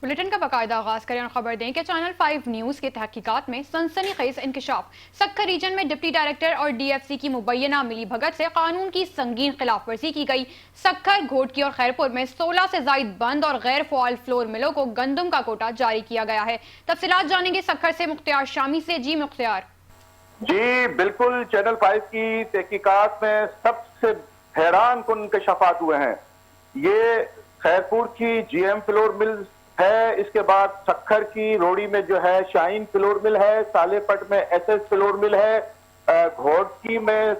Bulletin का बाकायदा आगाज करें और खबर दें कि चैनल 5 न्यूज के तहकीकात में सनसनीखेज इंकशाफ। सक्खर रीजन में डिप्टी डायरेक्टर और डीएफसी की मुबैना मिली भगत से कानून की संगीन खिलाफ वर्जी की गई। सक्खर, घोटकी और खैरपुर में 16 से जायद बंद और गैर फ़ाल फ्लोर मिलों को गंदम का कोटा जारी किया गया है। तफसीलात जानेंगे सक्खर से मुख्तियार शामी से। जी मुख्तियार। जी बिल्कुल, चैनल 5 की तहकीकात में सबसे हैरान कुन इंकशाफात हुए हैं। ये खैरपुर की जीएम फ्लोर मिल है, इसके बाद सक्खर की रोड़ी में जो है शाइन फ्लोर मिल है, सालेपट में एसएस फ्लोर मिल है, घोटकी में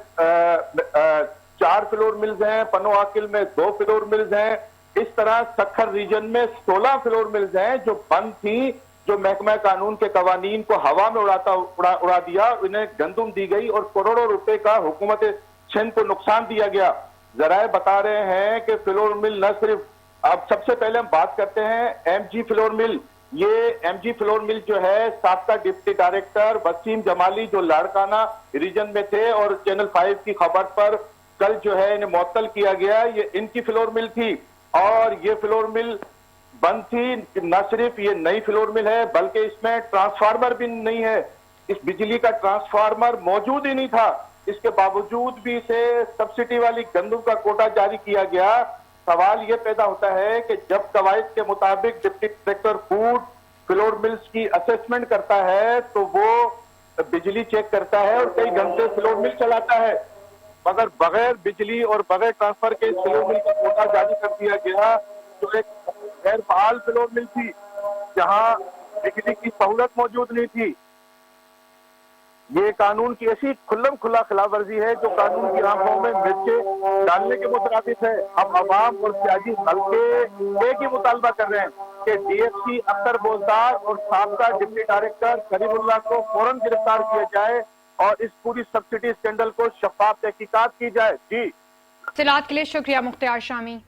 4 फ्लोर मिल्स हैं, पनो आकिल में 2 फ्लोर मिल्स हैं। इस तरह सक्खर रीजन में 16 फ्लोर मिल्स हैं जो बंद थी, जो महकमा कानून के कवानीन को हवा में उड़ा दिया, इन्हें गंदुम दी गई और करोड़ों रुपए का हुकूमत सिंध को नुकसान दिया गया। जराए बता रहे हैं कि फ्लोर मिल न सिर्फ, अब सबसे पहले हम बात करते हैं एमजी फ्लोर मिल। ये एमजी फ्लोर मिल जो है, साबका डिप्टी डायरेक्टर वसीम जमाली जो लाड़काना रीजन में थे और चैनल 5 की खबर पर कल जो है इन्हें मुअत्तल किया गया, ये इनकी फ्लोर मिल थी और ये फ्लोर मिल बंद थी। न सिर्फ ये नई फ्लोर मिल है बल्कि इसमें ट्रांसफार्मर भी नहीं है, इस बिजली का ट्रांसफार्मर मौजूद ही नहीं था। इसके बावजूद भी इसे सब्सिडी वाली गंदम का कोटा जारी किया गया। सवाल यह पैदा होता है कि जब कवायद के मुताबिक deputy director food flour mills की असेसमेंट करता है तो वो बिजली चेक करता है और कई घंटे फ्लोर मिल चलाता है, मगर बगैर बिजली और बगैर ट्रांसफर के फ्लोर मिल का कोटा जारी कर दिया गया। जो एक गैर फाल फ्लोर मिल थी जहां बिजली की सहूलत मौजूद नहीं थी। ये कानून की ऐसी खुल्लम खुला खिलाफ वर्जी है जो कानून की आंखों में मिर्चे डालने के मुताबिक है। अब अवाम और सियासी हल्के एक ही मुतालबा कर रहे हैं कि डीएफसी अख्तर बोलदार और साबका डिप्टी डायरेक्टर करीमुल्लाह को फौरन गिरफ्तार किया जाए और इस पूरी सब्सिडी स्कैंडल को शफाफ तहकीकात की जाए। जी तफसीलात के लिए शुक्रिया मुख्तियार शामी।